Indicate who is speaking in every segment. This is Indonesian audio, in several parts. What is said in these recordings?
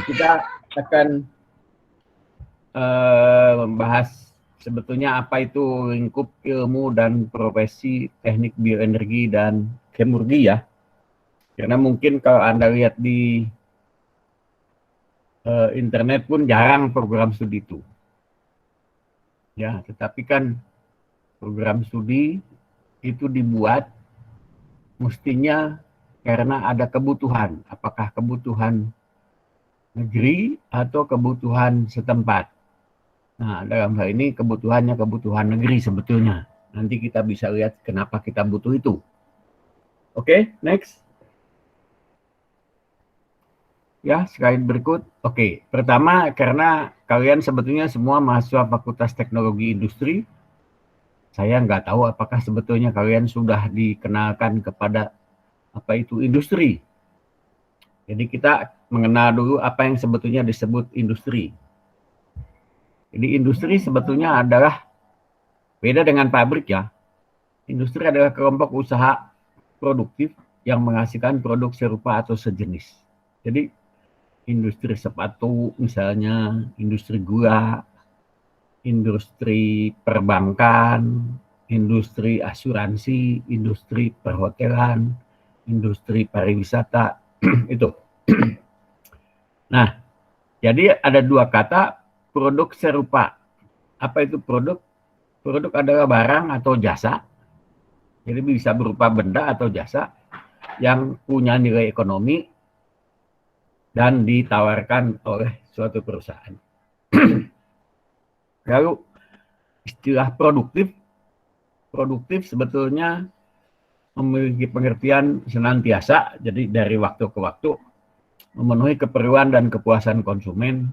Speaker 1: kita akan membahas sebetulnya apa itu lingkup ilmu dan profesi teknik bioenergi dan kemurgi ya. Karena mungkin kalau Anda lihat di internet pun jarang program studi itu. Ya, tetapi kan program studi itu dibuat mestinya karena ada kebutuhan. Apakah kebutuhan negeri atau kebutuhan setempat. Nah, dalam hal ini kebutuhannya kebutuhan negeri sebetulnya. Nanti kita bisa lihat kenapa kita butuh itu. Oke, next. Ya, slide berikut. Oke, pertama karena kalian sebetulnya semua mahasiswa Fakultas Teknologi Industri. Saya nggak tahu apakah sebetulnya kalian sudah dikenalkan kepada apa itu industri. Jadi kita mengenal dulu apa yang sebetulnya disebut industri. Jadi industri sebetulnya adalah beda dengan pabrik ya. Industri adalah kelompok usaha produktif yang menghasilkan produk serupa atau sejenis. Jadi industri sepatu misalnya, industri gula, industri perbankan, industri asuransi, industri perhotelan, industri pariwisata, itu. Nah, jadi ada dua kata, produk serupa. Apa itu produk? Produk adalah barang atau jasa, jadi bisa berupa benda atau jasa yang punya nilai ekonomi dan ditawarkan oleh suatu perusahaan. Lalu istilah produktif sebetulnya memiliki pengertian senantiasa, jadi dari waktu ke waktu memenuhi keperluan dan kepuasan konsumen,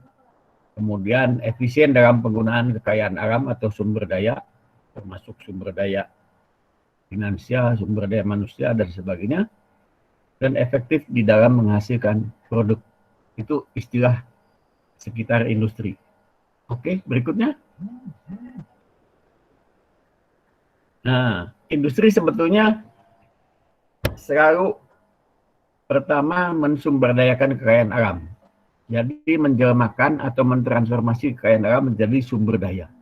Speaker 1: kemudian efisien dalam penggunaan kekayaan alam atau sumber daya, termasuk sumber daya finansial, sumber daya manusia, dan sebagainya, dan efektif di dalam menghasilkan produk. Itu istilah sekitar industri. Oke, berikutnya. Nah, industri sebetulnya selalu pertama mensumberdayakan kekayaan alam. Jadi menjelmakan atau mentransformasi kekayaan alam menjadi sumber daya.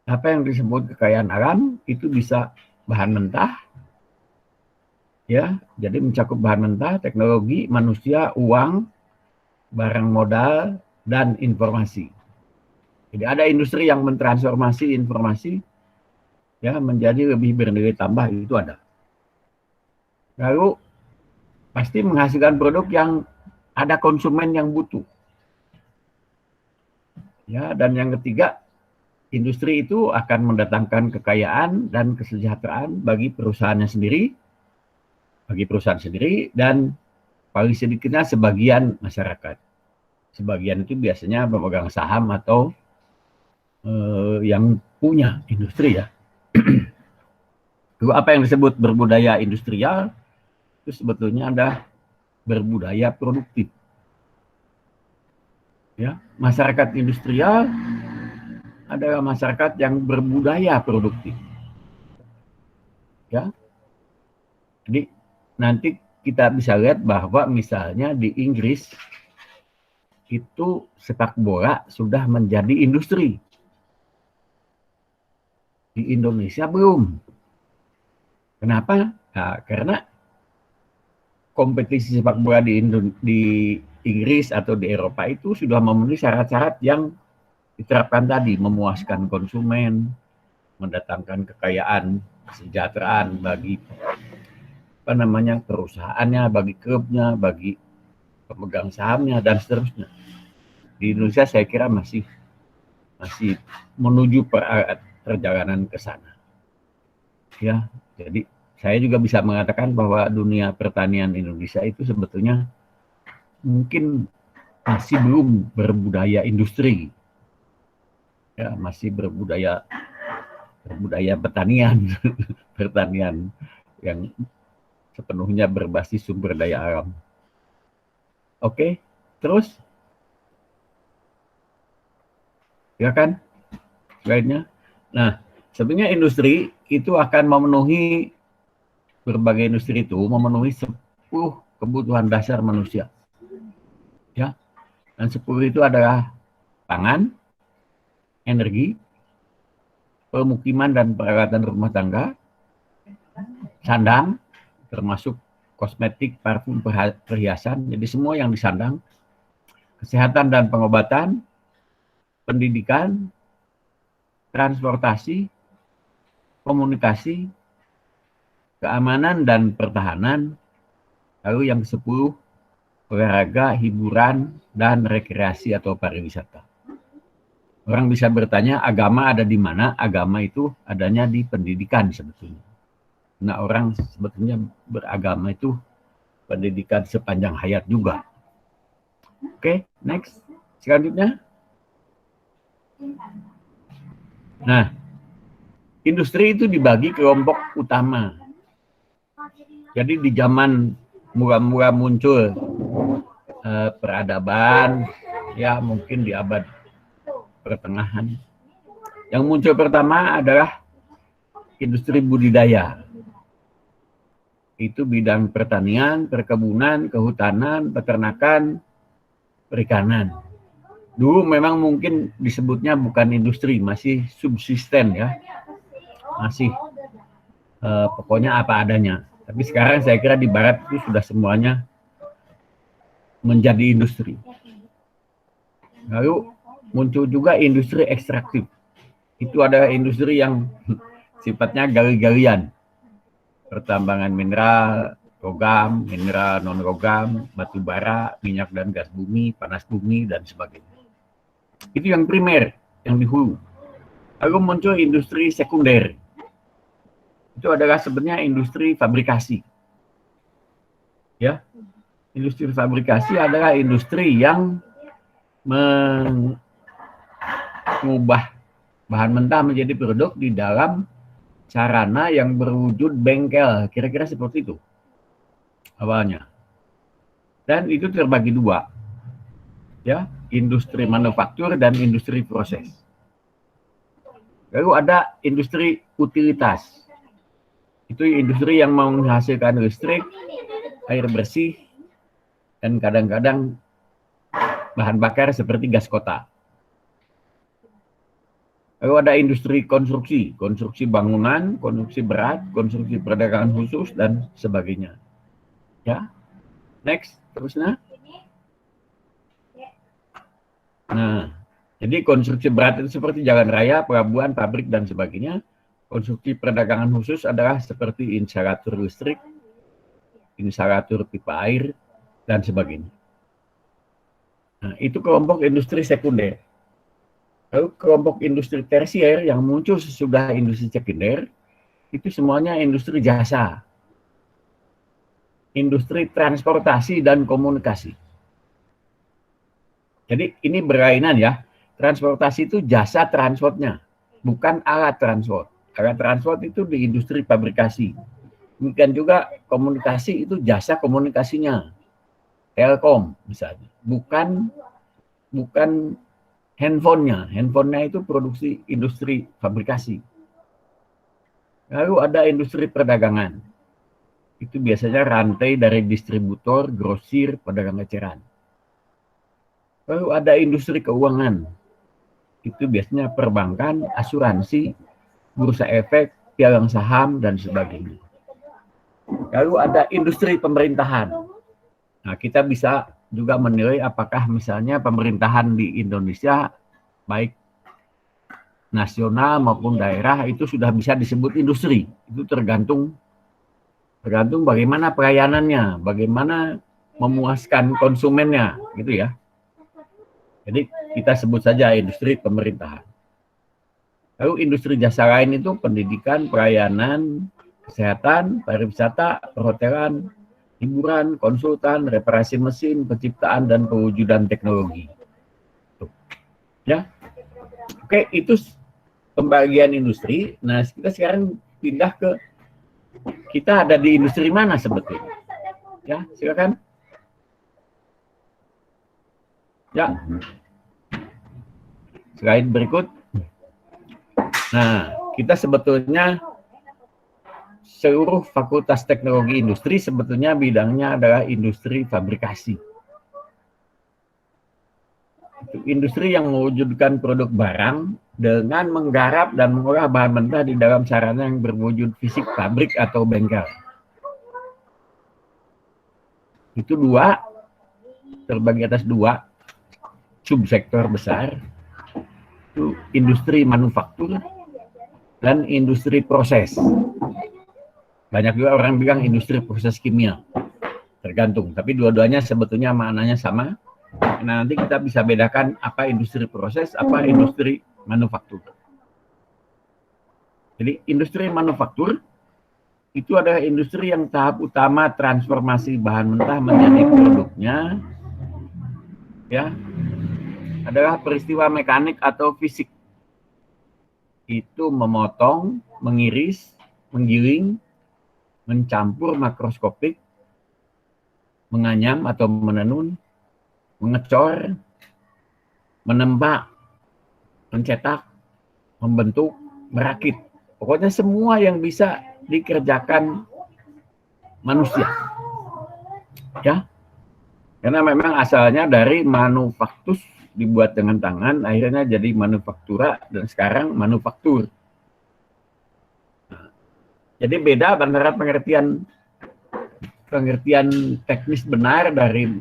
Speaker 1: Apa yang disebut kekayaan alam itu bisa bahan mentah, ya, jadi mencakup bahan mentah, teknologi, manusia, uang, barang modal, dan informasi. Jadi ada industri yang mentransformasi informasi ya menjadi lebih bernilai tambah, itu ada. Lalu pasti menghasilkan produk yang ada konsumen yang butuh. Ya, dan yang ketiga, industri itu akan mendatangkan kekayaan dan kesejahteraan bagi perusahaan sendiri, dan paling sedikitnya sebagian masyarakat. Sebagian itu biasanya pemegang saham atau yang punya industri ya. Lalu apa yang disebut berbudaya industrial itu sebetulnya ada berbudaya produktif. Ya, masyarakat industrial adalah masyarakat yang berbudaya produktif. Ya. Jadi nanti kita bisa lihat bahwa misalnya di Inggris itu sepak bola sudah menjadi industri. Di Indonesia belum. Kenapa? Nah, karena kompetisi sepak bola di Inggris atau di Eropa itu sudah memenuhi syarat-syarat yang diterapkan tadi, memuaskan konsumen, mendatangkan kekayaan, kesejahteraan bagi perusahaannya, bagi klubnya, bagi pemegang sahamnya, dan seterusnya. Di Indonesia saya kira masih menuju perjalanan ke sana. Ya, jadi saya juga bisa mengatakan bahwa dunia pertanian Indonesia itu sebetulnya mungkin masih belum berbudaya industri. Ya, masih berbudaya pertanian, pertanian yang sepenuhnya berbasis sumber daya alam. Oke, terus ya kan slide-nya. Nah, sebenarnya industri itu akan memenuhi berbagai industri itu memenuhi 10 kebutuhan dasar manusia. Ya, Dan 10 itu adalah pangan, energi, pemukiman dan peralatan rumah tangga, sandang, termasuk kosmetik, parfum, perhiasan, jadi semua yang disandang, kesehatan dan pengobatan, pendidikan, transportasi, komunikasi, keamanan dan pertahanan, lalu yang ke-10, olahraga, hiburan, dan rekreasi atau pariwisata. Orang bisa bertanya, agama ada di mana? Agama itu adanya di pendidikan sebetulnya. Nah, orang sebetulnya beragama itu pendidikan sepanjang hayat juga. Oke, next. Selanjutnya. Nah, industri itu dibagi kelompok utama. Jadi di zaman mula-mula muncul peradaban, ya mungkin di abad pertengahan. Yang muncul pertama adalah industri budidaya. Itu bidang pertanian, perkebunan, kehutanan, peternakan, perikanan. Dulu memang mungkin disebutnya bukan industri, masih subsisten ya. Masih pokoknya apa adanya. Tapi sekarang saya kira di barat itu sudah semuanya menjadi industri. Lalu muncul juga industri ekstraktif. Itu adalah industri yang sifatnya gali-galian. Pertambangan mineral, logam, mineral non-logam, batu bara, minyak dan gas bumi, panas bumi, dan sebagainya. Itu yang primer, yang di hulu. Lalu muncul industri sekunder. Itu adalah sebenarnya industri fabrikasi. Ya, industri fabrikasi adalah industri yang mengubah bahan mentah menjadi produk di dalam sarana yang berwujud bengkel. Kira-kira seperti itu awalnya. Dan itu terbagi dua. Ya, industri manufaktur dan industri proses. Lalu ada industri utilitas. Itu industri yang menghasilkan listrik, air bersih, dan kadang-kadang bahan bakar seperti gas kota. Lalu ada industri konstruksi, konstruksi bangunan, konstruksi berat, konstruksi perdagangan khusus, dan sebagainya. Ya, next, terusnya. Nah, jadi konstruksi berat itu seperti jalan raya, pelabuhan, pabrik, dan sebagainya. Konstruksi perdagangan khusus adalah seperti instalatur listrik, instalatur pipa air, dan sebagainya. Nah, itu kelompok industri sekunder. Lalu kelompok industri tersier yang muncul sesudah industri sekunder, itu semuanya industri jasa. Industri transportasi dan komunikasi. Jadi ini berlainan ya. Transportasi itu jasa transportnya, bukan alat transport. Alat transport itu di industri fabrikasi. Demikian juga komunikasi itu jasa komunikasinya. Telkom misalnya. Bukan handphonenya. Handphonenya itu produksi industri fabrikasi. Lalu ada industri perdagangan. Itu biasanya rantai dari distributor, grosir, pedagang eceran. Lalu ada industri keuangan. Itu biasanya perbankan, asuransi, bursa efek, piagam saham, dan sebagainya. Lalu ada industri pemerintahan. Nah, kita bisa juga menilai apakah misalnya pemerintahan di Indonesia, baik nasional maupun daerah, itu sudah bisa disebut industri. Itu tergantung bagaimana pelayanannya, bagaimana memuaskan konsumennya, gitu ya. Jadi kita sebut saja industri pemerintahan. Lalu industri jasa lain itu pendidikan, pelayanan, kesehatan, pariwisata, perhotelan, hiburan, konsultan, reparasi mesin, penciptaan dan pewujudan teknologi. Tuh. Ya, oke, itu pembagian industri. Nah, kita sekarang pindah ke kita ada di industri mana sebetulnya? Ya, silakan. Ya. Slide berikut. Nah, kita sebetulnya seluruh fakultas teknologi industri sebetulnya bidangnya adalah industri fabrikasi. Industri yang mewujudkan produk barang dengan menggarap dan mengolah bahan mentah di dalam sarana yang berwujud fisik pabrik atau bengkel. Itu dua, terbagi atas dua subsektor besar, itu industri manufaktur dan industri proses. Banyak juga orang bilang industri proses kimia, tergantung. Tapi dua-duanya sebetulnya maknanya sama. Nah, nanti kita bisa bedakan apa industri proses, apa industri manufaktur. Jadi industri manufaktur itu adalah industri yang tahap utama transformasi bahan mentah menjadi produknya, ya, adalah peristiwa mekanik atau fisik. Itu memotong, mengiris, menggiling, mencampur makroskopik, menganyam atau menenun, mengecor, menempa, mencetak, membentuk, merakit. Pokoknya semua yang bisa dikerjakan manusia. Ya. Karena memang asalnya dari manufaktus, dibuat dengan tangan, akhirnya jadi manufaktura, dan sekarang manufaktur. Jadi beda antara pengertian teknis benar dari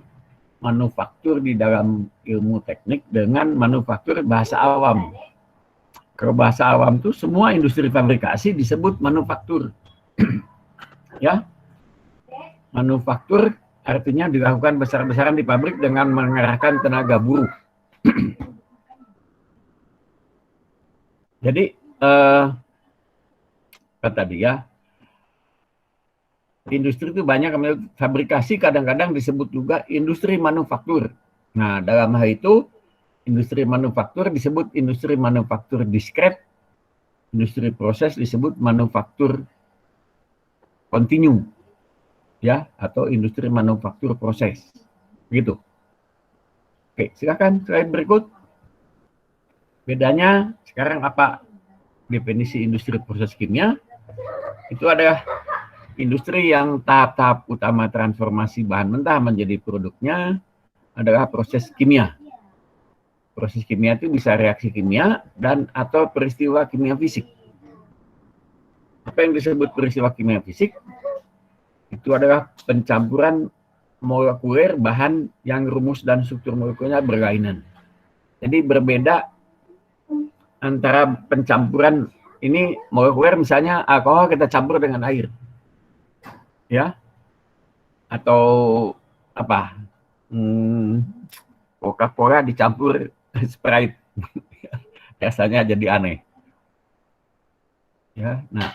Speaker 1: manufaktur di dalam ilmu teknik dengan manufaktur bahasa awam. Kalau bahasa awam itu semua industri fabrikasi disebut manufaktur. Ya, manufaktur artinya dilakukan besar-besaran di pabrik dengan mengerahkan tenaga buruh. Jadi tadi ya, industri itu banyak, fabrikasi kadang-kadang disebut juga industri manufaktur. Nah, dalam hal itu industri manufaktur disebut industri manufaktur diskret, industri proses disebut manufaktur kontinu, ya, atau industri manufaktur proses, begitu. Oke, silakan slide berikut. Bedanya sekarang apa definisi industri proses kimia? Itu adalah industri yang tahap-tahap utama transformasi bahan mentah menjadi produknya adalah proses kimia. Proses kimia itu bisa reaksi kimia dan atau peristiwa kimia fisik. Apa yang disebut peristiwa kimia fisik? Itu adalah pencampuran molekuler bahan yang rumus dan struktur molekulnya berlainan. Jadi berbeda antara pencampuran ini molekuler, misalnya alkohol kita campur dengan air, ya, atau apa, Coca-Cola dicampur Sprite, rasanya jadi aneh. Ya, nah,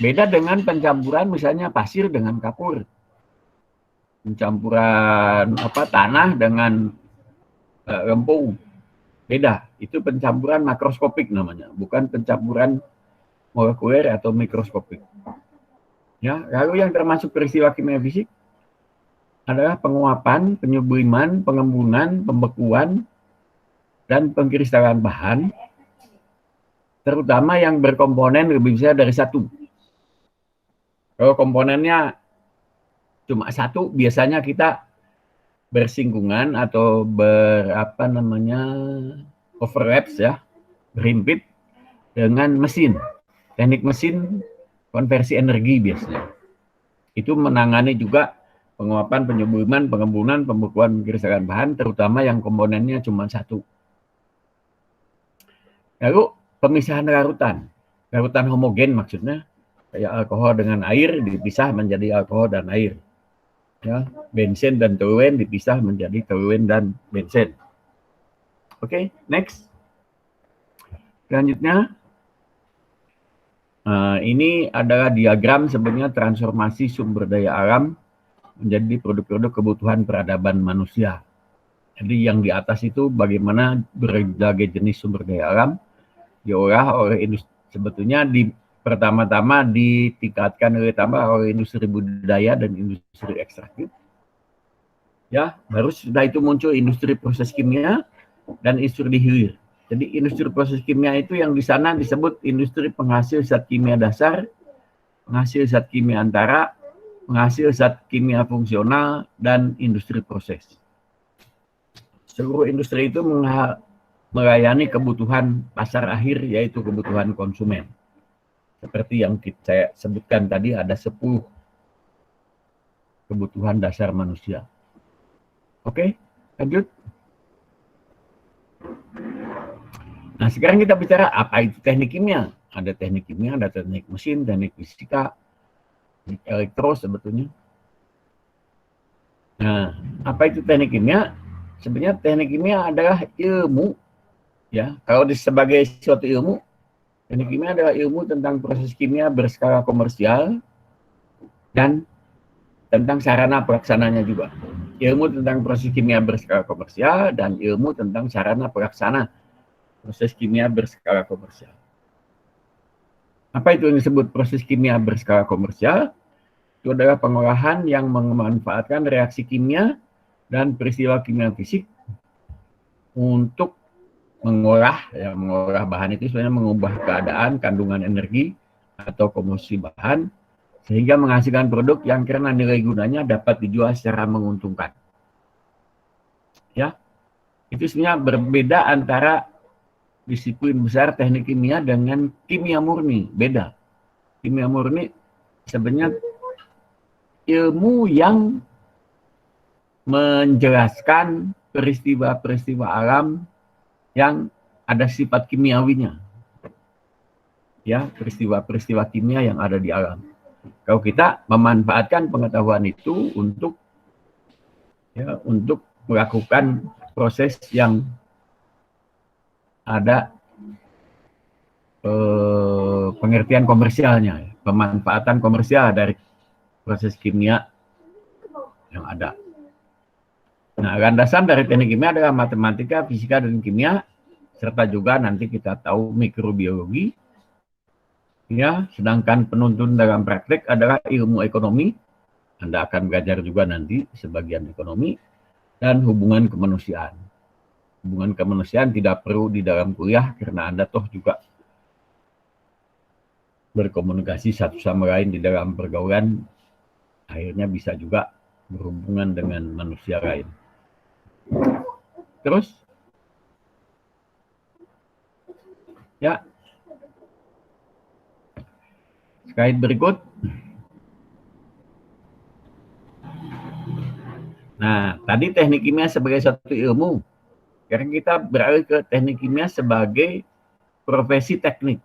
Speaker 1: beda dengan pencampuran misalnya pasir dengan kapur, pencampuran tanah dengan lempung. Beda, itu pencampuran makroskopik namanya, bukan pencampuran molekuler atau mikroskopik. Ya, lalu yang termasuk peristiwa kimia fisik adalah penguapan, penyubliman, pengembunan, pembekuan, dan pengkristalan bahan, terutama yang berkomponen lebih besar dari satu. Kalau komponennya cuma satu, biasanya kita bersinggungan atau overlaps, ya, berhimpit dengan mesin. Teknik mesin konversi energi biasanya. Itu menangani juga penguapan, penyubliman, pengembunan, pembekuan, pengkristalan bahan, terutama yang komponennya cuma satu. Lalu pemisahan larutan. Larutan homogen maksudnya, kayak alkohol dengan air dipisah menjadi alkohol dan air. Ya, bensin dan toluen dipisah menjadi toluen dan bensin. Oke, next. Selanjutnya, ini adalah diagram sebenarnya transformasi sumber daya alam menjadi produk-produk kebutuhan peradaban manusia. Jadi yang di atas itu bagaimana berbagai jenis sumber daya alam diolah oleh industri, sebetulnya pertama-tama ditingkatkan oleh industri budidaya dan industri ekstraktif. Ya, baru sudah itu muncul industri proses kimia dan industri hilir. Jadi industri proses kimia itu yang di sana disebut industri penghasil zat kimia dasar, penghasil zat kimia antara, penghasil zat kimia fungsional, dan industri proses. seluruh industri itu melayani kebutuhan pasar akhir, yaitu kebutuhan konsumen. Seperti yang saya sebutkan tadi, ada 10 kebutuhan dasar manusia. Oke, lanjut. Nah, sekarang kita bicara apa itu teknik kimia. Ada teknik kimia, ada teknik mesin, teknik fisika, teknik elektro sebetulnya. Nah, apa itu teknik kimia? Sebenarnya teknik kimia adalah ilmu, ya. Kalau sebagai suatu ilmu, teknik kimia adalah ilmu tentang proses kimia berskala komersial dan tentang sarana pelaksananya juga. Ilmu tentang proses kimia berskala komersial dan ilmu tentang sarana pelaksana proses kimia berskala komersial. Apa itu yang disebut proses kimia berskala komersial? Itu adalah pengolahan yang memanfaatkan reaksi kimia dan peristiwa kimia fisik untuk mengolah bahan itu sebenarnya mengubah keadaan, kandungan energi atau komposisi bahan sehingga menghasilkan produk yang karena nilai gunanya dapat dijual secara menguntungkan. Ya, itu sebenarnya berbeda antara disiplin besar teknik kimia dengan kimia murni, beda. Kimia murni sebenarnya ilmu yang menjelaskan peristiwa-peristiwa alam yang ada sifat kimiawinya. Ya, peristiwa-peristiwa kimia yang ada di alam. Kalau kita memanfaatkan pengetahuan itu untuk melakukan proses yang ada pengertian komersialnya, pemanfaatan komersial dari proses kimia yang ada. Nah, landasan dari teknik kimia adalah matematika, fisika, dan kimia, serta juga nanti kita tahu mikrobiologi. Ya, sedangkan penuntun dalam praktek adalah ilmu ekonomi. Anda akan belajar juga nanti sebagian ekonomi dan hubungan kemanusiaan. Hubungan kemanusiaan tidak perlu di dalam kuliah karena Anda toh juga berkomunikasi satu sama lain di dalam pergaulan, akhirnya bisa juga berhubungan dengan manusia lain. Terus, ya, slide berikut. Nah, tadi teknik kimia sebagai satu ilmu. Sekarang kita beralih ke teknik kimia sebagai profesi teknik.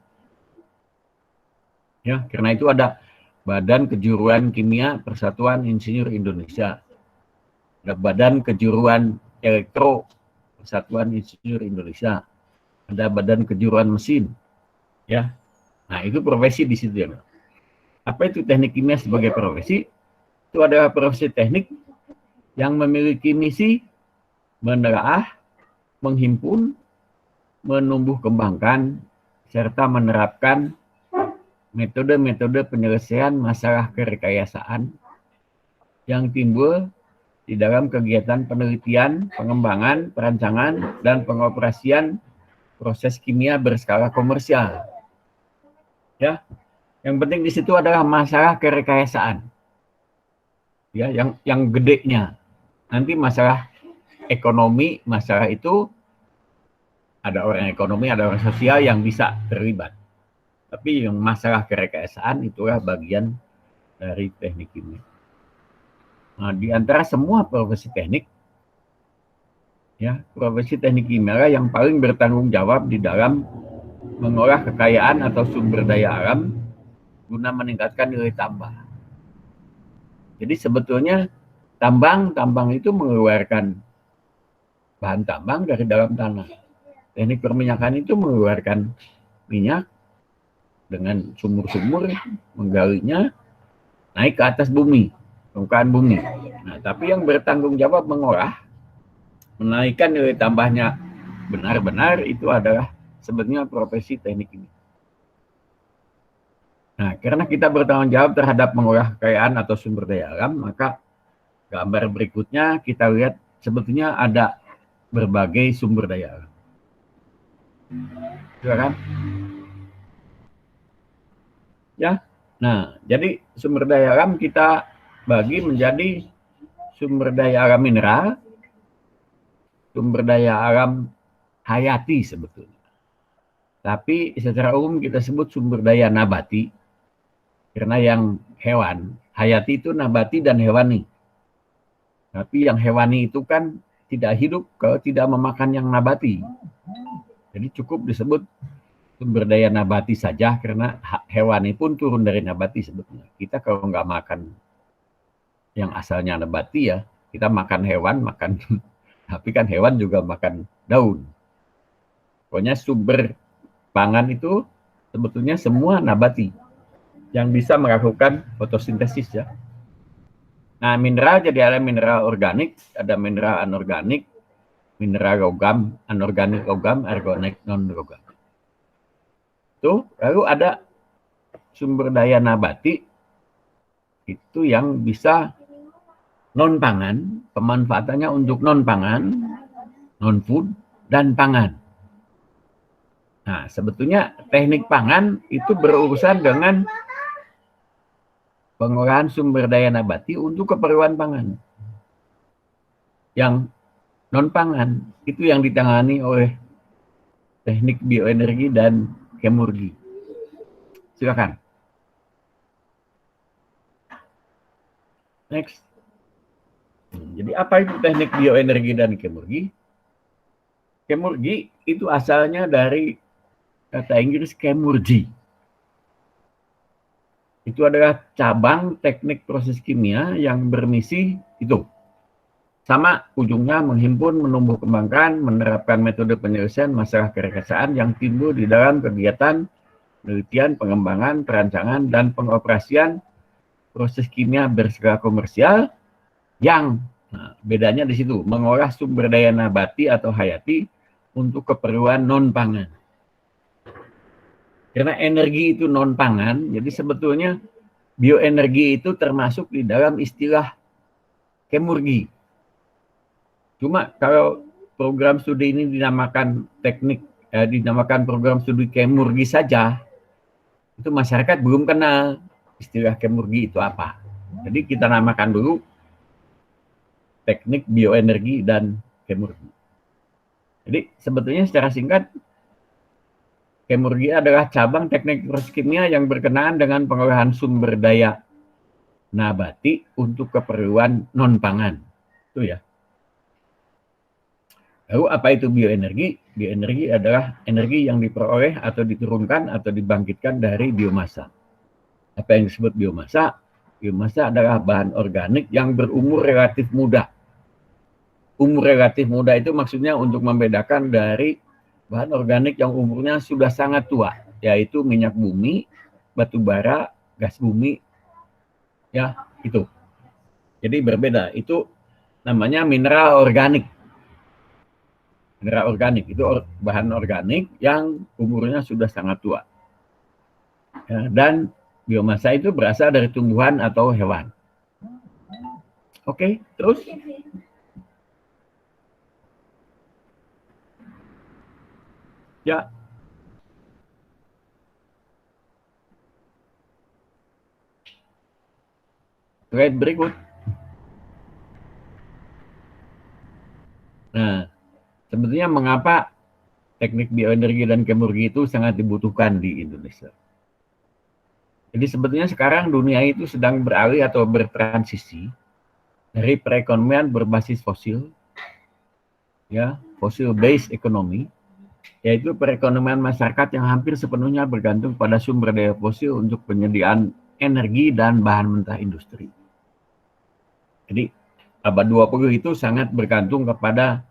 Speaker 1: Ya, karena itu ada Badan Kejuruan Kimia Persatuan Insinyur Indonesia. Ada Badan Kejuruan Elektro Persatuan Insinyur Indonesia. Ada Badan Kejuruan Mesin. Ya. Nah, itu profesi di situ ya. Apa itu teknik kimia sebagai profesi? Itu adalah profesi teknik yang memiliki misi menelaah, menghimpun, menumbuh kembangkan, serta menerapkan metode-metode penyelesaian masalah kerekayasaan yang timbul di dalam kegiatan penelitian, pengembangan, perancangan, dan pengoperasian proses kimia berskala komersial. Ya, yang penting di situ adalah masalah kerekayasaan. Ya, yang gedenya. Nanti masalah ekonomi, masalah itu ada orang ekonomi, ada orang sosial yang bisa terlibat. Tapi yang masalah kerekayasaan itulah bagian dari teknik kimia. Nah, di antara semua profesi teknik, ya, profesi teknik kimia yang paling bertanggung jawab di dalam mengolah kekayaan atau sumber daya alam guna meningkatkan nilai tambah. Jadi sebetulnya tambang itu mengeluarkan bahan tambang dari dalam tanah. Teknik perminyakan itu mengeluarkan minyak dengan sumur-sumur, menggalinya naik ke atas bumi, permukaan bumi. Nah, tapi yang bertanggung jawab mengolah, menaikkan nilai tambahnya benar-benar itu adalah sebetulnya profesi teknik ini. Nah, karena kita bertanggung jawab terhadap mengolah kekayaan atau sumber daya alam, maka gambar berikutnya kita lihat sebetulnya ada berbagai sumber daya alam. Ya kan? Ya. Nah, jadi sumber daya alam kita bagi menjadi sumber daya alam mineral, sumber daya alam hayati sebetulnya. Tapi secara umum kita sebut sumber daya nabati, karena yang hewan, hayati itu nabati dan hewani. Tapi yang hewani itu kan tidak hidup kalau tidak memakan yang nabati. Jadi cukup disebut sumber daya nabati saja, karena hewani pun turun dari nabati sebetulnya. Kita kalau nggak makan yang asalnya nabati ya, kita makan hewan, makan tapi kan hewan juga makan daun. Pokoknya sumber pangan itu sebetulnya semua nabati yang bisa melakukan fotosintesis ya. Nah, mineral jadi ada mineral organik, ada mineral anorganik, mineral logam, anorganik logam, organik non logam. Tuh, lalu ada sumber daya nabati itu yang bisa non pangan, pemanfaatannya untuk non pangan, non food dan pangan. Nah, sebetulnya teknik pangan itu berurusan dengan pengolahan sumber daya nabati untuk keperluan pangan. Yang non pangan itu yang ditangani oleh teknik bioenergi dan kemurgi. Silakan. Next. Jadi apa itu teknik bioenergi dan kemurgi? Kemurgi itu asalnya dari kata Inggris kemurgi. Itu adalah cabang teknik proses kimia yang bermisi itu. Sama ujungnya menghimpun, menumbuh kembangkan, menerapkan metode penyelesaian masalah kerekayasaan yang timbul di dalam kegiatan penelitian, pengembangan, perancangan, dan pengoperasian proses kimia berskala komersial yang bedanya di situ, mengolah sumber daya nabati atau hayati untuk keperluan non-pangan. Karena energi itu non-pangan, jadi sebetulnya bioenergi itu termasuk di dalam istilah kemurgi. Cuma kalau program studi ini dinamakan dinamakan program studi kemurgi saja, itu masyarakat belum kenal istilah kemurgi itu apa. Jadi kita namakan dulu teknik bioenergi dan kemurgi. Jadi sebetulnya secara singkat, kemurgi adalah cabang teknik proses kimia yang berkenaan dengan pengolahan sumber daya nabati untuk keperluan non-pangan. Itu ya. Lalu apa itu bioenergi? Bioenergi adalah energi yang diperoleh atau diturunkan atau dibangkitkan dari biomasa. Apa yang disebut biomasa? Biomasa adalah bahan organik yang berumur relatif muda. Umur relatif muda itu maksudnya untuk membedakan dari bahan organik yang umurnya sudah sangat tua, yaitu minyak bumi, batu bara, gas bumi, ya itu. Jadi berbeda, itu namanya mineral organik. Mineral organik itu bahan organik yang umurnya sudah sangat tua. Ya, dan biomasa itu berasal dari tumbuhan atau hewan. Oke, terus? Ya. Slide berikut. Nah, sebetulnya mengapa teknik bioenergi dan kemurgi itu sangat dibutuhkan di Indonesia? Jadi sebetulnya sekarang dunia itu sedang beralih atau bertransisi dari perekonomian berbasis fosil, ya, fossil based economy, yaitu perekonomian masyarakat yang hampir sepenuhnya bergantung pada sumber daya fosil untuk penyediaan energi dan bahan mentah industri. Jadi abad 20 itu sangat bergantung kepada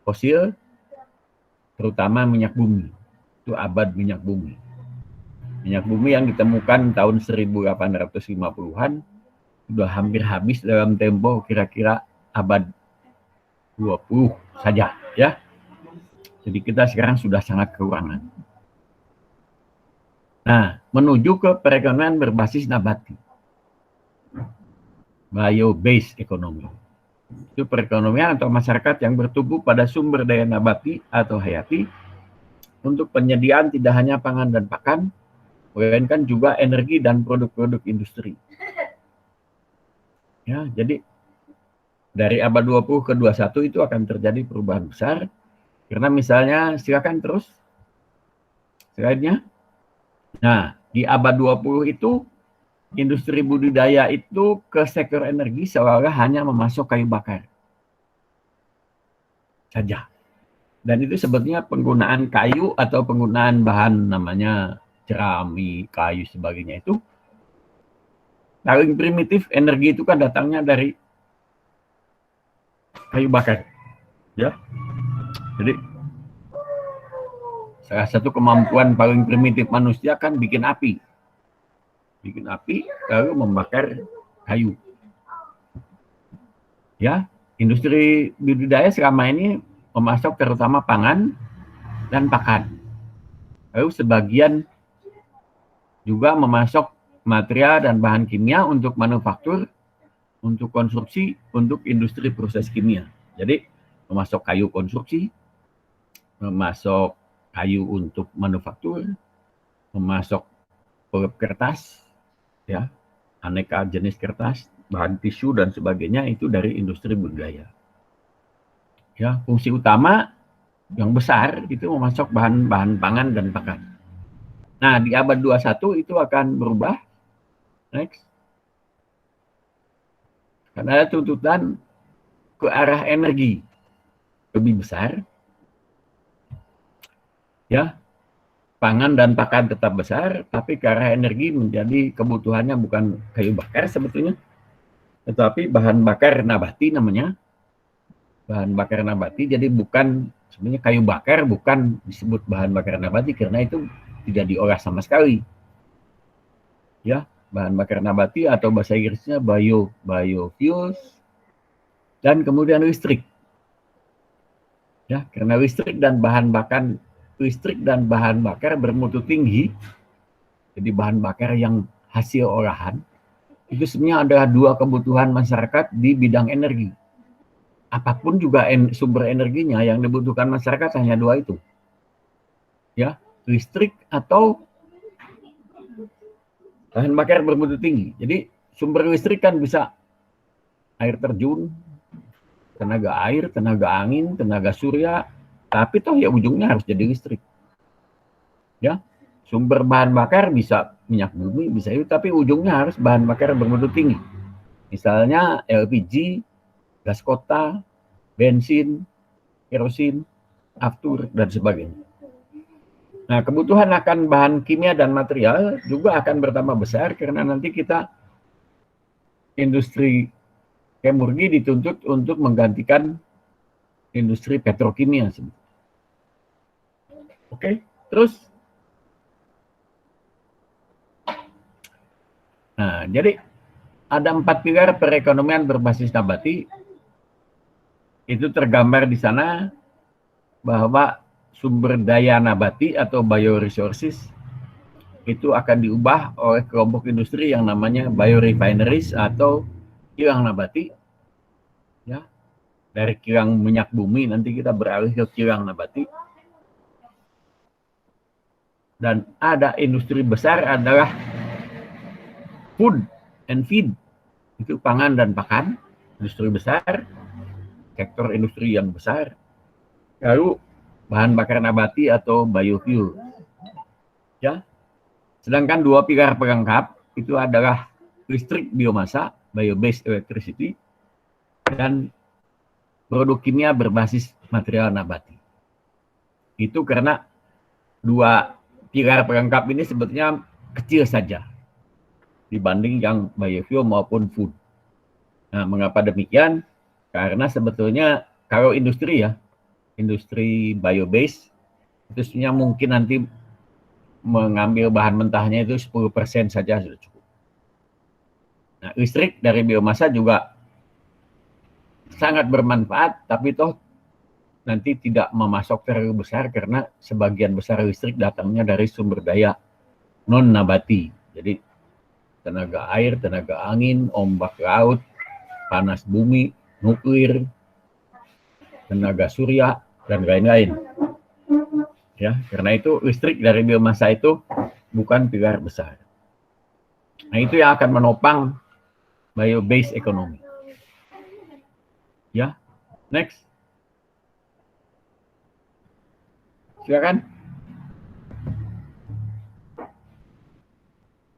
Speaker 1: fosil, terutama minyak bumi. Itu abad minyak bumi. Minyak bumi yang ditemukan tahun 1850-an sudah hampir habis dalam tempo kira-kira abad 20 saja, ya. Jadi kita sekarang sudah sangat kekurangan. Nah, menuju ke perekonomian berbasis nabati. Bio-based economy. Itu perekonomian atau masyarakat yang bertumbuh pada sumber daya nabati atau hayati untuk penyediaan tidak hanya pangan dan pakan, melainkan juga energi dan produk-produk industri. Ya, jadi dari abad 20 ke 21 itu akan terjadi perubahan besar. Karena misalnya, silakan terus slide-nya. Nah, di abad 20 itu, industri budidaya itu ke sektor energi seolah-olah hanya memasok kayu bakar saja. Dan itu sebetulnya penggunaan kayu atau penggunaan bahan namanya jerami, kayu sebagainya itu paling primitif. Energi itu kan datangnya dari kayu bakar, ya. Jadi salah satu kemampuan paling primitif manusia kan bikin api lalu membakar kayu. Ya, industri budidaya selama ini memasok terutama pangan dan pakan. Lalu sebagian juga memasok material dan bahan kimia untuk manufaktur, untuk konstruksi, untuk industri proses kimia. Jadi memasok kayu konstruksi, memasok kayu untuk manufaktur, memasok kertas, ya, aneka jenis kertas, bahan tisu dan sebagainya itu dari industri budidaya. Ya, fungsi utama yang besar itu memasok bahan-bahan pangan dan pakan. Nah, di abad 21 itu akan berubah. Next. Karena ada tuntutan ke arah energi lebih besar. Ya, pangan dan pakan tetap besar, tapi ke arah energi menjadi kebutuhannya bukan kayu bakar sebetulnya, tetapi bahan bakar nabati namanya. Bahan bakar nabati, jadi bukan, sebenarnya kayu bakar bukan disebut bahan bakar nabati karena itu tidak diolah sama sekali. Ya, bahan bakar nabati atau bahasa Inggrisnya biofuels, dan kemudian listrik. Ya, karena listrik dan bahan bakar bermutu tinggi, jadi bahan bakar yang hasil olahan, itu sebenarnya adalah dua kebutuhan masyarakat di bidang energi. Apapun juga sumber energinya yang dibutuhkan masyarakat hanya dua itu. Ya, listrik atau bahan bakar bermutu tinggi. Jadi sumber listrik kan bisa air terjun, tenaga air, tenaga angin, tenaga surya, tapi toh ya ujungnya harus jadi listrik. Ya, sumber bahan bakar bisa minyak bumi, bisa itu, tapi ujungnya harus bahan bakar bermutu tinggi. Misalnya LPG, gas kota, bensin, kerosin, aftur, dan sebagainya. Nah, kebutuhan akan bahan kimia dan material juga akan bertambah besar karena nanti kita industri kemurni dituntut untuk menggantikan industri petrokimia. Oke, terus. Nah, jadi ada 4 pilar perekonomian berbasis nabati. Itu tergambar di sana bahwa sumber daya nabati atau bioresources itu akan diubah oleh kelompok industri yang namanya biorefineries atau kilang nabati. Ya, dari kilang minyak bumi nanti kita beralih ke kilang nabati. Dan ada industri besar adalah food and feed, itu pangan dan pakan, industri besar, sektor industri yang besar. Lalu bahan bakar nabati atau biofuel. Ya. Sedangkan dua pilar pelengkap itu adalah listrik biomasa, bio-based electricity, dan produk kimia berbasis material nabati. Itu karena dua pilar pelengkap ini sebetulnya kecil saja dibanding yang biofuel maupun food. Nah, mengapa demikian? Karena sebetulnya kalau industri ya, industri bio-based itu sebenarnya mungkin nanti mengambil bahan mentahnya itu 10% saja sudah cukup. Nah, listrik dari biomasa juga sangat bermanfaat, tapi toh nanti tidak memasok terlalu besar karena sebagian besar listrik datangnya dari sumber daya non-nabati. Jadi tenaga air, tenaga angin, ombak laut, panas bumi, nuklir, tenaga surya, dan lain-lain. Ya, karena itu listrik dari biomasa itu bukan pilar besar. Nah, itu yang akan menopang bio-based economy. Ya, next. Silakan.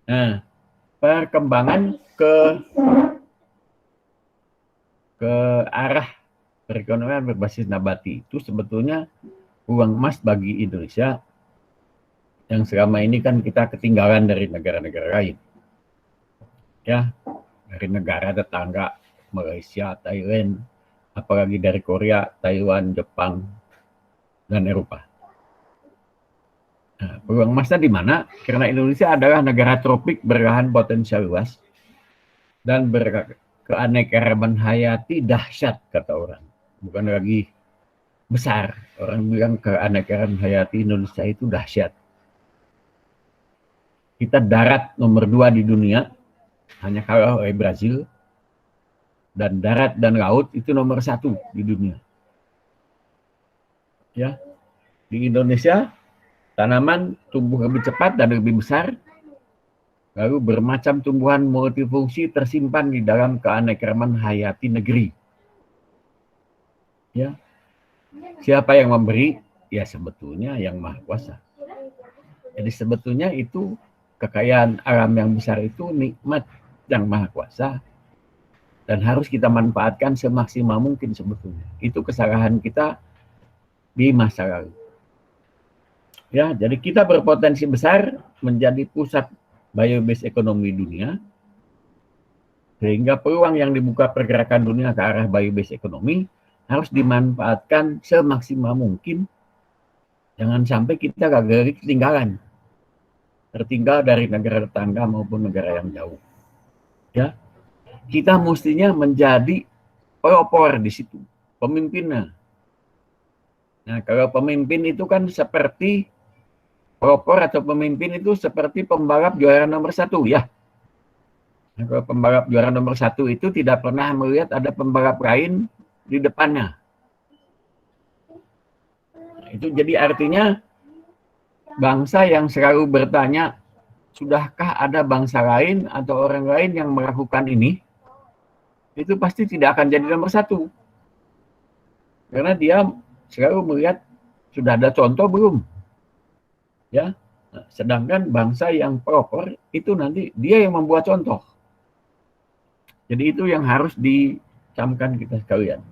Speaker 1: Nah, perkembangan ke arah perekonomian berbasis nabati itu sebetulnya peluang emas bagi Indonesia yang selama ini kan kita ketinggalan dari negara-negara lain. Ya, dari negara tetangga, Malaysia, Thailand, apalagi dari Korea, Taiwan, Jepang, dan Eropa. Nah, peluang emasnya di mana? Karena Indonesia adalah negara tropik berlahan potensial luas dan berkeanekaragaman hayati dahsyat, kata orang. Bukan lagi besar. Orang bilang keanekaragaman hayati Indonesia itu dahsyat. Kita darat nomor 2 di dunia, hanya kalah oleh Brazil. Dan darat dan laut itu nomor 1 di dunia. Ya, di Indonesia tanaman tumbuh lebih cepat dan lebih besar, lalu bermacam tumbuhan multifungsi tersimpan di dalam keanekaragaman hayati negeri. Ya, siapa yang memberi? Ya sebetulnya yang Maha Kuasa. Jadi sebetulnya itu kekayaan alam yang besar itu nikmat yang Maha Kuasa dan harus kita manfaatkan semaksimal mungkin sebetulnya. Itu kesalahan kita di masa lalu. Ya, jadi kita berpotensi besar menjadi pusat biobased ekonomi dunia, sehingga peluang yang dibuka pergerakan dunia ke arah biobased ekonomi harus dimanfaatkan semaksimal mungkin. Jangan sampai kita gagal ketinggalan, tertinggal dari negara tetangga maupun negara yang jauh. Ya, kita mestinya menjadi pelopor di situ, pemimpinnya. Nah, kalau pemimpin itu kan seperti pelopor atau pemimpin itu seperti pembalap juara nomor 1 ya. Nah, kalau pembalap juara nomor 1 itu tidak pernah melihat ada pembalap lain di depannya. Nah, itu jadi artinya bangsa yang selalu bertanya, sudahkah ada bangsa lain atau orang lain yang melakukan ini? Itu pasti tidak akan jadi nomor 1. Karena dia selalu melihat sudah ada contoh belum. Ya, nah, sedangkan bangsa yang pelopor itu nanti dia yang membuat contoh. Jadi itu yang harus dicamkan kita sekalian.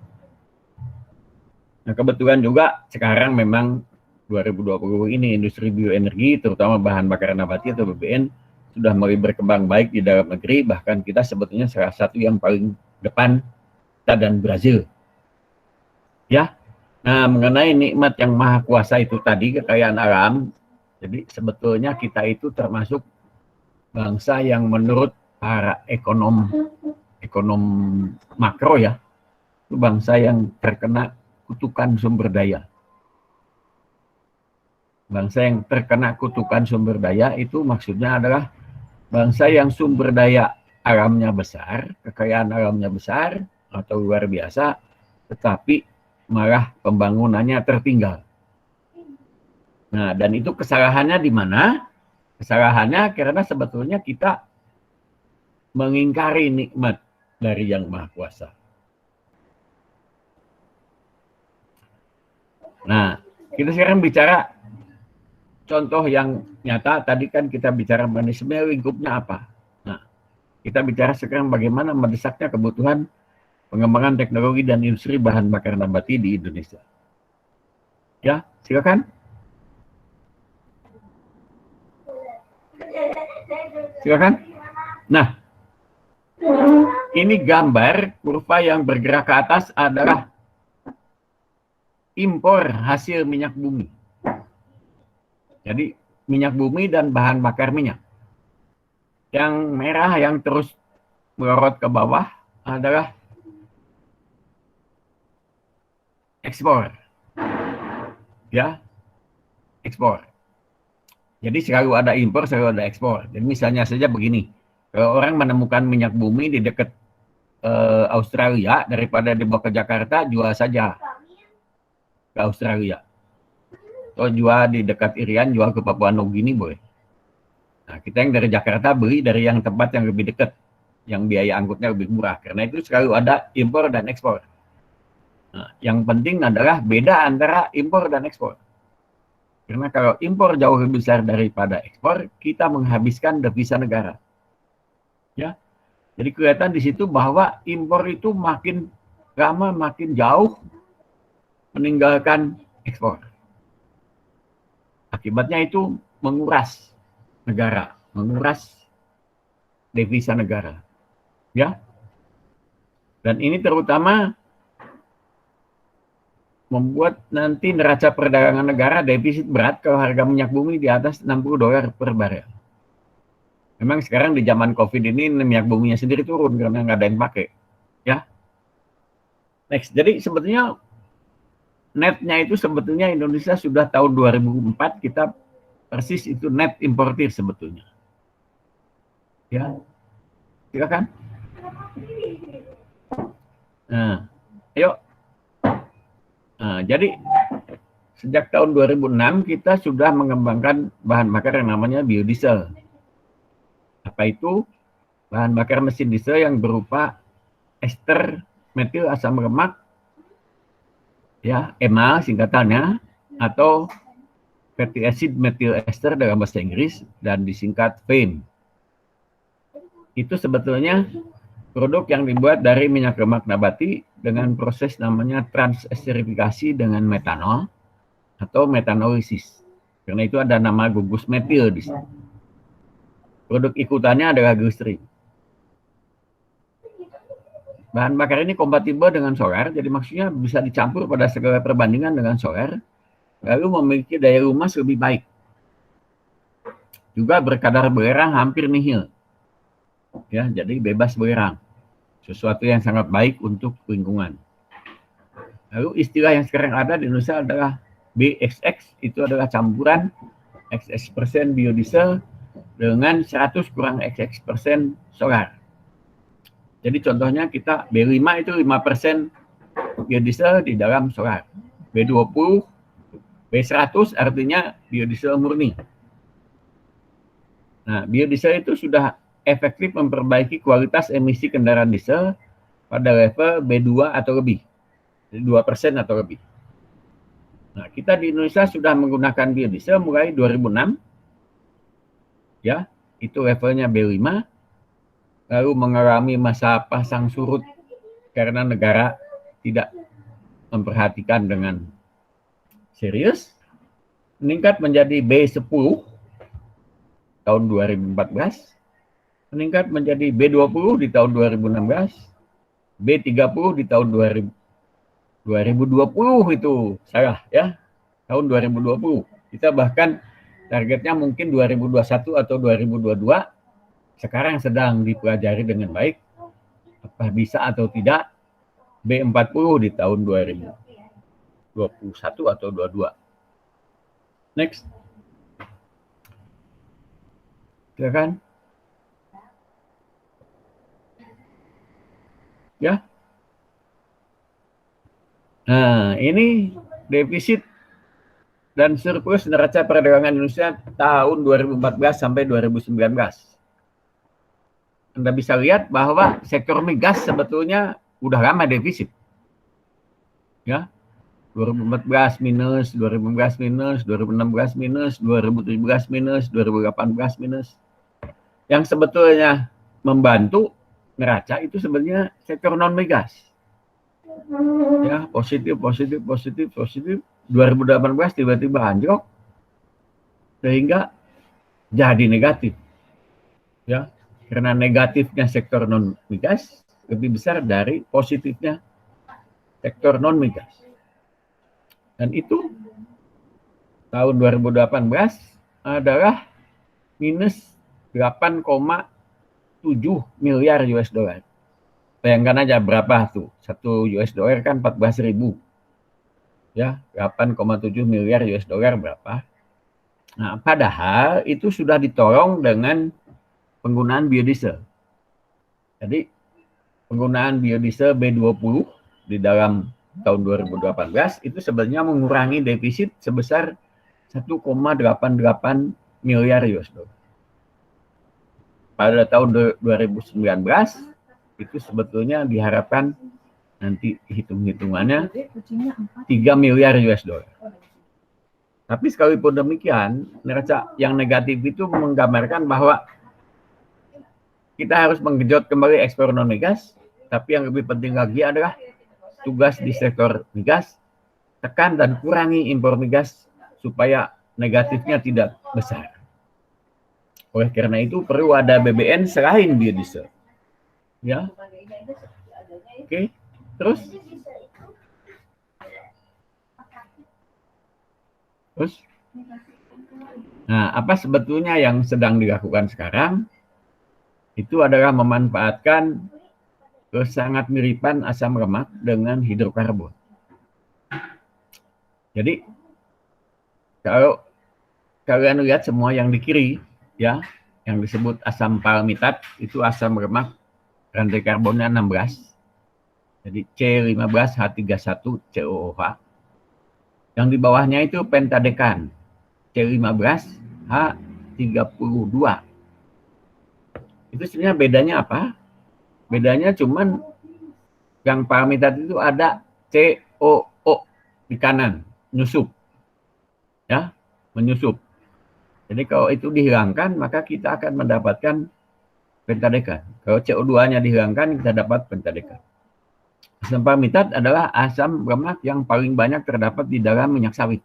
Speaker 1: Nah, kebetulan juga sekarang memang 2020 ini industri bioenergi terutama bahan bakar nabati atau BBN sudah mulai berkembang baik di dalam negeri, bahkan kita sebetulnya salah satu yang paling depan, kita dan Brazil. Ya. Nah, mengenai nikmat yang Maha Kuasa itu tadi, kekayaan alam, jadi sebetulnya kita itu termasuk bangsa yang menurut para ekonom makro ya, itu bangsa yang terkena kutukan sumber daya. Bangsa yang terkena kutukan sumber daya itu maksudnya adalah bangsa yang sumber daya alamnya besar, kekayaan alamnya besar atau luar biasa, tetapi malah pembangunannya tertinggal. Nah, dan itu kesalahannya di mana? Kesalahannya karena sebetulnya kita mengingkari nikmat dari Yang Maha Kuasa. Nah, kita sekarang bicara contoh yang nyata. Tadi kan kita bicara mengenai sebenarnya lingkupnya apa. Nah, kita bicara sekarang bagaimana mendesaknya kebutuhan pengembangan teknologi dan industri bahan bakar nabati di Indonesia. Ya, silakan. Silakan. Nah, ini gambar kurva yang bergerak ke atas adalah impor hasil minyak bumi. Jadi minyak bumi dan bahan bakar minyak. Yang merah yang terus melorot ke bawah adalah ekspor. Ya, ekspor. Jadi selalu ada impor, selalu ada ekspor. Jadi misalnya saja begini, kalau orang menemukan minyak bumi di dekat Australia, daripada dibawa ke Jakarta, jual saja ke Australia. Atau jual di dekat Irian, jual ke Papua Nugini boleh. Nah, kita yang dari Jakarta beli dari yang tempat yang lebih dekat, yang biaya angkutnya lebih murah. Karena itu selalu ada impor dan ekspor. Nah, yang penting adalah beda antara impor dan ekspor. Karena kalau impor jauh lebih besar daripada ekspor, kita menghabiskan devisa negara. Ya, jadi kelihatan di situ bahwa impor itu makin lama makin jauh meninggalkan ekspor. Akibatnya itu menguras negara, menguras devisa negara. Ya. Dan ini terutama membuat nanti neraca perdagangan negara defisit berat kalau harga minyak bumi di atas $60 per barel. Memang sekarang di zaman COVID ini minyak buminya sendiri turun karena nggak ada yang pakai. Ya. Next. Jadi sebetulnya netnya itu sebetulnya Indonesia sudah tahun 2004 kita persis itu net importir sebetulnya. Ya. Silakan. Nah, ayo. Nah, jadi sejak tahun 2006 kita sudah mengembangkan bahan bakar yang namanya biodiesel. Apa itu? Bahan bakar mesin diesel yang berupa ester metil asam lemak, ya, EMA singkatannya, atau fatty acid methyl ester dalam bahasa Inggris dan disingkat FAME. Itu sebetulnya produk yang dibuat dari minyak lemak nabati dengan proses namanya transesterifikasi dengan metanol atau metanolisis. Karena itu ada nama gugus metil di sini. Produk ikutannya adalah glycerin. Bahan bakar ini kompatibel dengan solar, jadi maksudnya bisa dicampur pada segala perbandingan dengan solar, lalu memiliki daya lumas lebih baik. Juga berkadar belerang hampir nihil. Ya, jadi bebas belerang. Sesuatu yang sangat baik untuk lingkungan. Lalu istilah yang sekarang ada di Indonesia adalah BXX, itu adalah campuran XX% biodiesel dengan 100 kurang XX% solar. Jadi contohnya kita B5 itu 5% biodiesel di dalam solar. B20, B100 artinya biodiesel murni. Nah, biodiesel itu sudah efektif memperbaiki kualitas emisi kendaraan diesel pada level B2 atau lebih. 2% atau lebih. Nah, kita di Indonesia sudah menggunakan biodiesel mulai 2006. Ya, itu levelnya B5. Lalu mengalami masa pasang surut karena negara tidak memperhatikan dengan serius. Meningkat menjadi B10 tahun 2014. Meningkat menjadi B20 di tahun 2016. B30 di tahun 2020 itu salah ya, tahun 2020. Kita bahkan targetnya mungkin 2021 atau 2022. Sekarang sedang dipelajari dengan baik apa bisa atau tidak B40 di tahun 2021 atau 22. Next. Silakan. Ya. Nah, ini defisit dan surplus neraca perdagangan Indonesia tahun 2014 sampai 2019. Anda bisa lihat bahwa sektor migas sebetulnya udah lama defisit. Ya. 2014 minus, 2015 minus, 2016 minus, 2017 minus, 2018 minus. Yang sebetulnya membantu neraca itu sebenarnya sektor non migas. Ya, positif. 2018 tiba-tiba anjlok sehingga jadi negatif. Ya, karena negatifnya sektor non migas lebih besar dari positifnya sektor non migas. Dan itu tahun 2018 adalah minus 8,7 miliar US dollar. Bayangkan aja berapa tuh, 1 US dollar kan 14.000. Ya, 8,7 miliar US dollar berapa? Nah, padahal itu sudah ditolong dengan penggunaan biodiesel. Jadi, penggunaan biodiesel B20 di dalam tahun 2018 itu sebenarnya mengurangi defisit sebesar 1,88 miliar US dollar. Pada tahun 2019 itu sebetulnya diharapkan Nanti hitung-hitungannya 3 miliar US dollar. Tapi sekalipun demikian, neraca yang negatif itu menggambarkan bahwa kita harus menggenjot kembali ekspor non-migas, tapi yang lebih penting lagi adalah tugas di sektor migas, tekan dan kurangi impor migas supaya negatifnya tidak besar. Oleh karena itu perlu ada BBN selain biodiesel. Ya. Oke. Terus? Nah, apa sebetulnya yang sedang dilakukan sekarang? Itu adalah memanfaatkan kesangat miripan asam lemak dengan hidrokarbon. Jadi, kalau kalian lihat semua yang di kiri, ya, yang disebut asam palmitat, itu asam lemak rantai karbonnya 16. Jadi C15H31COOH. Yang di bawahnya itu pentadekan, C15H32. Itu sebenarnya bedanya apa? Bedanya cuman yang palmitat itu ada COO di kanan, menyusup. Ya, menyusup. Jadi kalau itu dihilangkan, maka kita akan mendapatkan pentadekan. Kalau CO2-nya dihilangkan, kita dapat pentadekan. Asam palmitat adalah asam lemak yang paling banyak terdapat di dalam minyak sawit.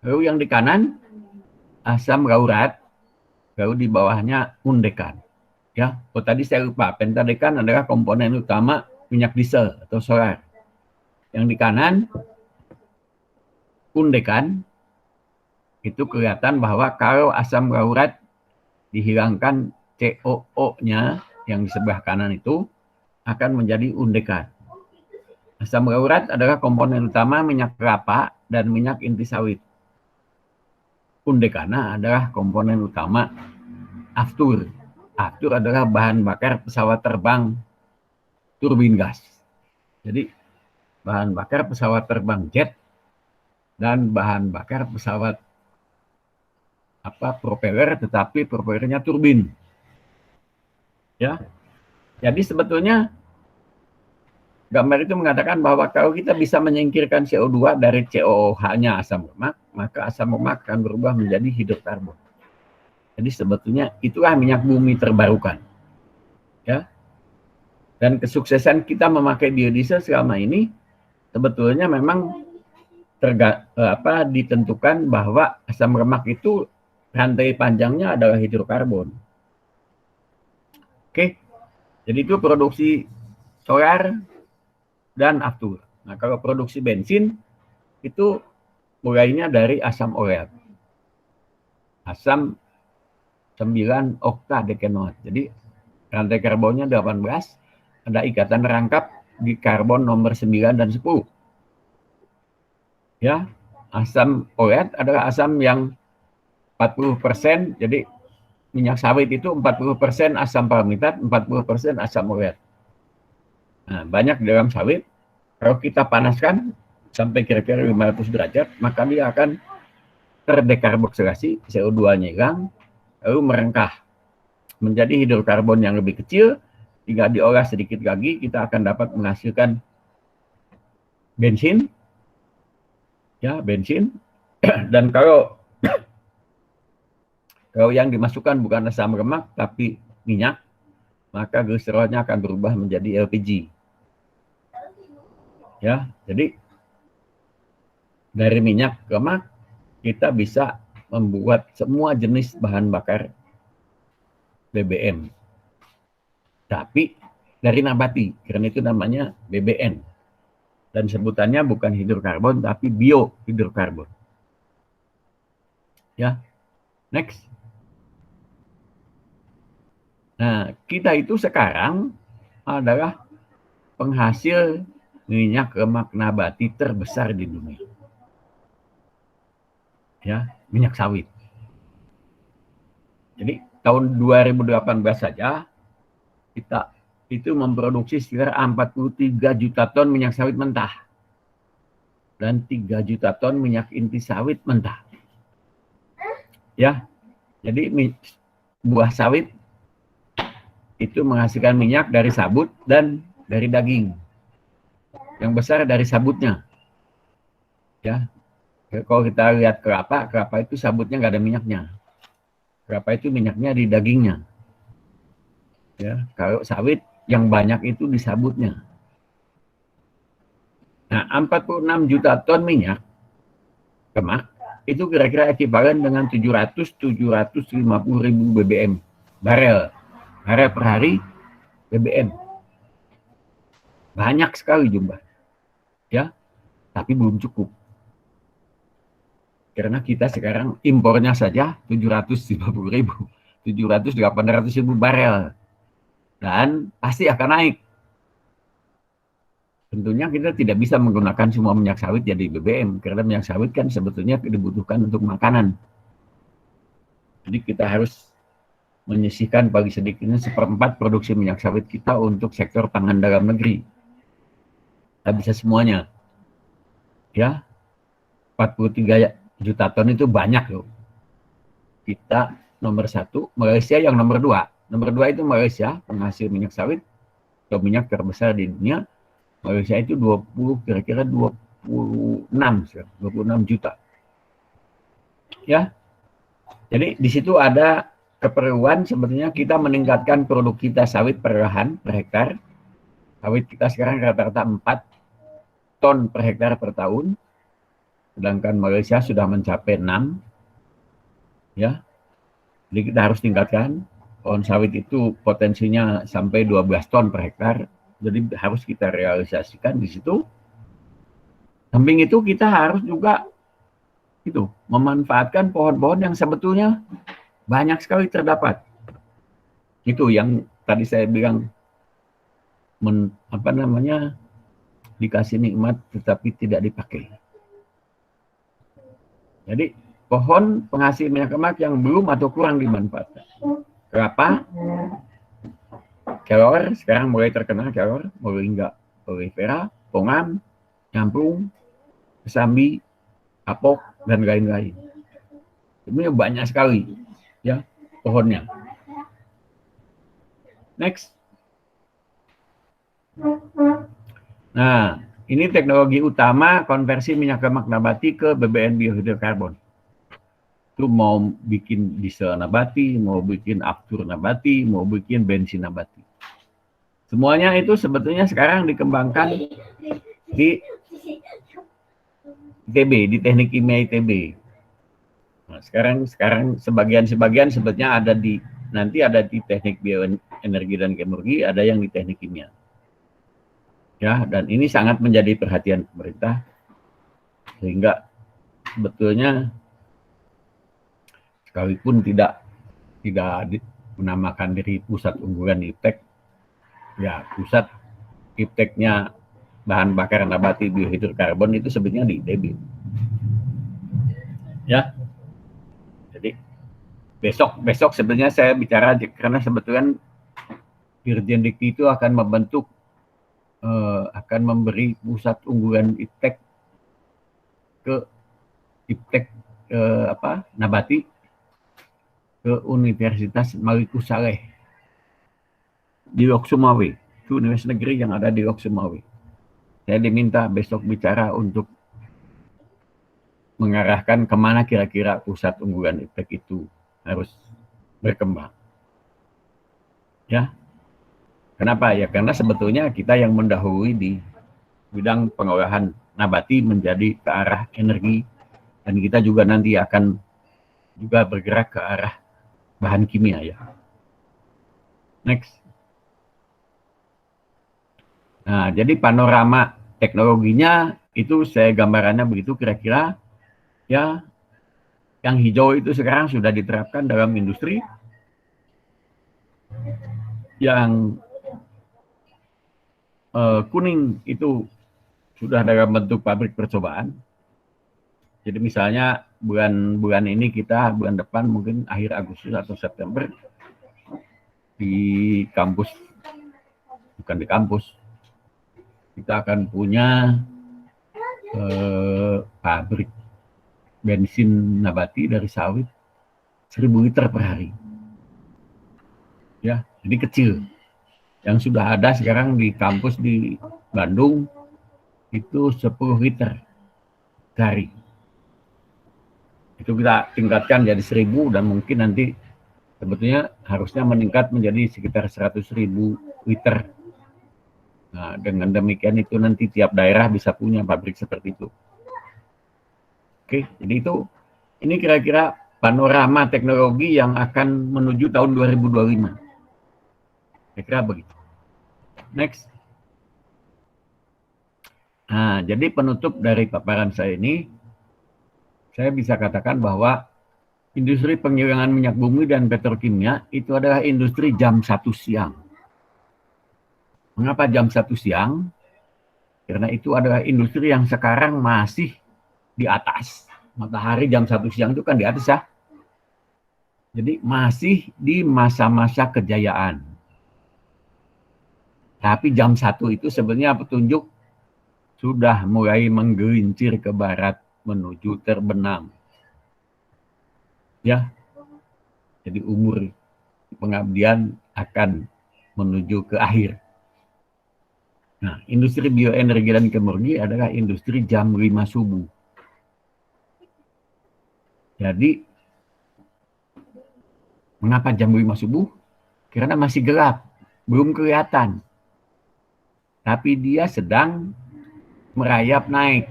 Speaker 1: Lalu yang di kanan, asam laurat. Lalu di bawahnya undekan. Ya, tadi saya lupa, pentadekan adalah komponen utama minyak diesel atau solar. Yang di kanan, undekan, itu kelihatan bahwa kalau asam laurat dihilangkan COO-nya yang di sebelah kanan itu akan menjadi undekan. Asam laurat adalah komponen utama minyak kelapa dan minyak inti sawit. Undekana adalah komponen utama aftur. Aftur adalah bahan bakar pesawat terbang turbin gas. Jadi bahan bakar pesawat terbang jet dan bahan bakar pesawat propeller, tetapi propellernya turbin. Ya. Jadi sebetulnya gambar itu mengatakan bahwa kalau kita bisa menyingkirkan CO2 dari COOH-nya asam lemak, maka asam lemak akan berubah menjadi hidrokarbon. Jadi sebetulnya itulah minyak bumi terbarukan. Ya. Dan kesuksesan kita memakai biodiesel selama ini sebetulnya memang ditentukan bahwa asam lemak itu rantai panjangnya adalah hidrokarbon. Oke. Jadi itu produksi solar dan aftur. Nah, kalau produksi bensin itu mulainya dari asam olet. Asam 9 oktadekanoat. Jadi rantai karbonnya 18, ada ikatan rangkap di karbon nomor 9 dan 10. Ya, asam olet adalah asam yang 40%, jadi minyak sawit itu 40% asam palmitat, 40% asam olet. Nah, banyak di dalam sawit, kalau kita panaskan sampai kira-kira 500 derajat, maka dia akan terdekarboksilasi, CO2-nya hilang, lalu merengkah menjadi hidrokarbon yang lebih kecil. Jika diolah sedikit lagi, kita akan dapat menghasilkan bensin, ya bensin. Dan kalau yang dimasukkan bukan asam lemak tapi minyak, maka gliserolnya akan berubah menjadi LPG. Ya, jadi dari minyak lemak kita bisa membuat semua jenis bahan bakar BBM. Tapi dari nabati, karena itu namanya BBN. Dan sebutannya bukan hidrokarbon tapi biohidrokarbon. Ya. Next. Nah, kita itu sekarang adalah penghasil minyak lemak nabati terbesar di dunia. Ya, minyak sawit. Jadi tahun 2018 saja kita itu memproduksi sekitar 43 juta ton minyak sawit mentah dan 3 juta ton minyak inti sawit mentah. Ya, jadi buah sawit itu menghasilkan minyak dari sabut dan dari daging, yang besar dari sabutnya. Ya, kalau kita lihat kelapa, kelapa itu sabutnya nggak ada minyaknya. Kelapa itu minyaknya di dagingnya. Ya, kalau sawit yang banyak itu di sabutnya. Nah, 46 juta ton minyak lemak itu kira-kira ekivalen dengan 750 ribu BBM barel per hari BBM. Banyak sekali jumlah, ya, tapi belum cukup. Karena kita sekarang impornya saja 750 ribu, 800 ribu barel. Dan pasti akan naik. Tentunya kita tidak bisa menggunakan semua minyak sawit jadi BBM, karena minyak sawit kan sebetulnya dibutuhkan untuk makanan. Jadi kita harus menyisihkan bagi sedikitnya 1/4 produksi minyak sawit kita untuk sektor pangan dalam negeri. Tidak bisa semuanya. Ya, 43 juta ton itu banyak loh. Kita nomor 1, Malaysia yang nomor 2. Nomor 2 itu Malaysia, penghasil minyak sawit atau minyak terbesar di dunia. Malaysia itu kira-kira 26 juta. Ya. Jadi di situ ada keperluan sebetulnya kita meningkatkan produk kita sawit per lahan per hektar. Sawit kita sekarang rata-rata 4 ton per hektar per tahun. Sedangkan Malaysia sudah mencapai 6. Ya. Jadi kita harus tingkatkan. Pohon sawit itu potensinya sampai 12 ton per hektar. Jadi harus kita realisasikan di situ. Samping itu kita harus juga itu memanfaatkan pohon-pohon yang sebetulnya banyak sekali terdapat. Itu yang tadi saya bilang dikasih nikmat tetapi tidak dipakai. Jadi pohon penghasil minyak lemak yang belum atau kurang dimanfaatkan. Kelapa, kelor, sekarang mulai terkenal kelor, moringa oleifera, pongam, nyamplung, kesambi, apok, dan lain-lain. Sebenarnya banyak sekali ya pohonnya. Next. Nah, ini teknologi utama konversi minyak lemak nabati ke BBM biohidrokarbon. Itu mau bikin diesel nabati, mau bikin aftur nabati, mau bikin bensin nabati. Semuanya itu sebetulnya sekarang dikembangkan di ITB, di Teknik Kimia ITB. Nah, sekarang sebagian sebetulnya nanti ada di Teknik Bioenergi dan Geologi, ada yang di Teknik Kimia. Ya, dan ini sangat menjadi perhatian pemerintah sehingga sebetulnya sekalipun tidak menamakan diri pusat unggulan IPTEK, ya pusat IPTEK-nya bahan bakar nabati biohidrokarbon itu sebenarnya di ITB. Ya, jadi besok sebenarnya saya bicara karena sebetulnya Dirjen Dikti itu akan membentuk akan memberi pusat unggulan IPTEK ke IPTEK nabati ke Universitas Maliku Saleh di Lok Sumawe, itu universitas negeri yang ada di Lok Sumawe. Saya diminta besok bicara untuk mengarahkan kemana kira-kira pusat unggulan IPTEK itu harus berkembang. Ya, kenapa? Ya karena sebetulnya kita yang mendahului di bidang pengolahan nabati menjadi ke arah energi, dan kita juga nanti akan juga bergerak ke arah bahan kimia ya. Next. Nah, jadi panorama teknologinya itu saya gambarannya begitu kira-kira ya. Yang hijau itu sekarang sudah diterapkan dalam industri. Yang kuning itu sudah dalam bentuk pabrik percobaan. Jadi misalnya bulan ini kita, bulan depan mungkin akhir Agustus atau September di kampus, bukan di kampus, kita akan punya pabrik bensin nabati dari sawit 1.000 liter per hari. Ya, jadi kecil. Yang sudah ada sekarang di kampus di Bandung itu 10 liter sehari. Itu kita tingkatkan jadi 1000 dan mungkin nanti sebetulnya harusnya meningkat menjadi sekitar 100.000 liter. Nah, dengan demikian itu nanti tiap daerah bisa punya pabrik seperti itu. Oke, jadi ini kira-kira panorama teknologi yang akan menuju tahun 2025. Kira-kira begitu. Next. Nah, jadi penutup dari paparan saya ini, saya bisa katakan bahwa industri penggilingan minyak bumi dan petrokimia itu adalah industri jam 1 siang. Mengapa jam 1 siang? Karena itu adalah industri yang sekarang masih di atas. Matahari jam 1 siang itu kan di atas ya. Jadi masih di masa-masa kejayaan. Tapi jam 1 itu sebenarnya petunjuk sudah mulai menggelincir ke barat menuju terbenam. Ya. Jadi umur pengabdian akan menuju ke akhir. Nah, industri bioenergi dan kemurni adalah industri jam 5 subuh. Jadi, mengapa jam 5 subuh? Karena masih gelap, belum kelihatan. Tapi dia sedang merayap naik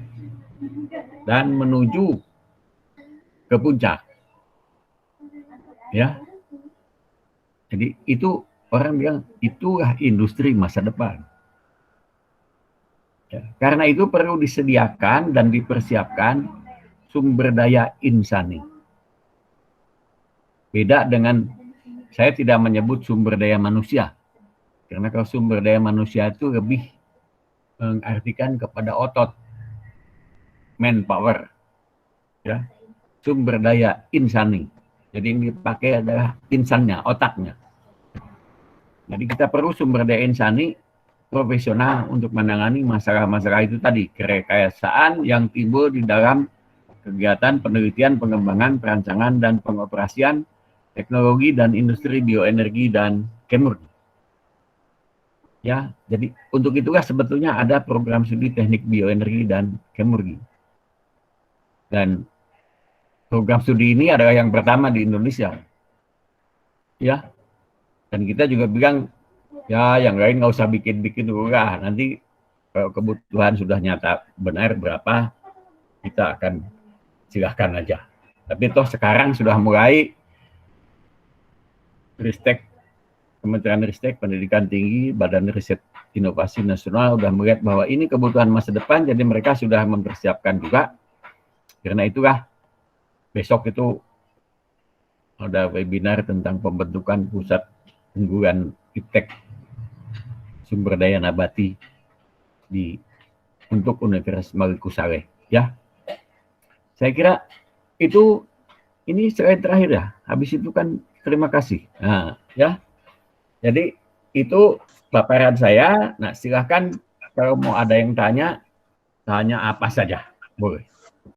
Speaker 1: dan menuju ke puncak. Ya. Jadi itu orang bilang itulah industri masa depan. Ya, karena itu perlu disediakan dan dipersiapkan sumber daya insani. Beda dengan saya tidak menyebut sumber daya manusia. Karena kalau sumber daya manusia itu lebih mengartikan kepada otot, manpower. Ya. Sumber daya insani. Jadi yang dipakai adalah insannya, otaknya. Jadi kita perlu sumber daya insani profesional untuk menangani masalah-masalah itu tadi, kerekayasaan yang timbul di dalam kegiatan penelitian, pengembangan, perancangan, dan pengoperasian teknologi dan industri bioenergi dan kemurni. Ya, jadi untuk itulah sebetulnya ada program studi teknik bioenergi dan kemurni. Dan program studi ini adalah yang pertama di Indonesia. Ya, dan kita juga bilang, ya yang lain nggak usah bikin-bikin dulu lah. Nanti kalau kebutuhan sudah nyata benar berapa, kita akan silahkan aja. Tapi toh sekarang sudah mulai Ristek, Kementerian Ristek, Pendidikan Tinggi, Badan Riset Inovasi Nasional sudah melihat bahwa ini kebutuhan masa depan, jadi mereka sudah mempersiapkan juga. Karena itulah besok itu ada webinar tentang pembentukan pusat unggulan iptek sumber daya nabati untuk Universitas Maliku Saleh. Ya, saya kira ini slide terakhir ya. Habis itu kan terima kasih. Nah, ya. Jadi itu paparan saya. Nah, silahkan kalau mau ada yang tanya apa saja. Boleh.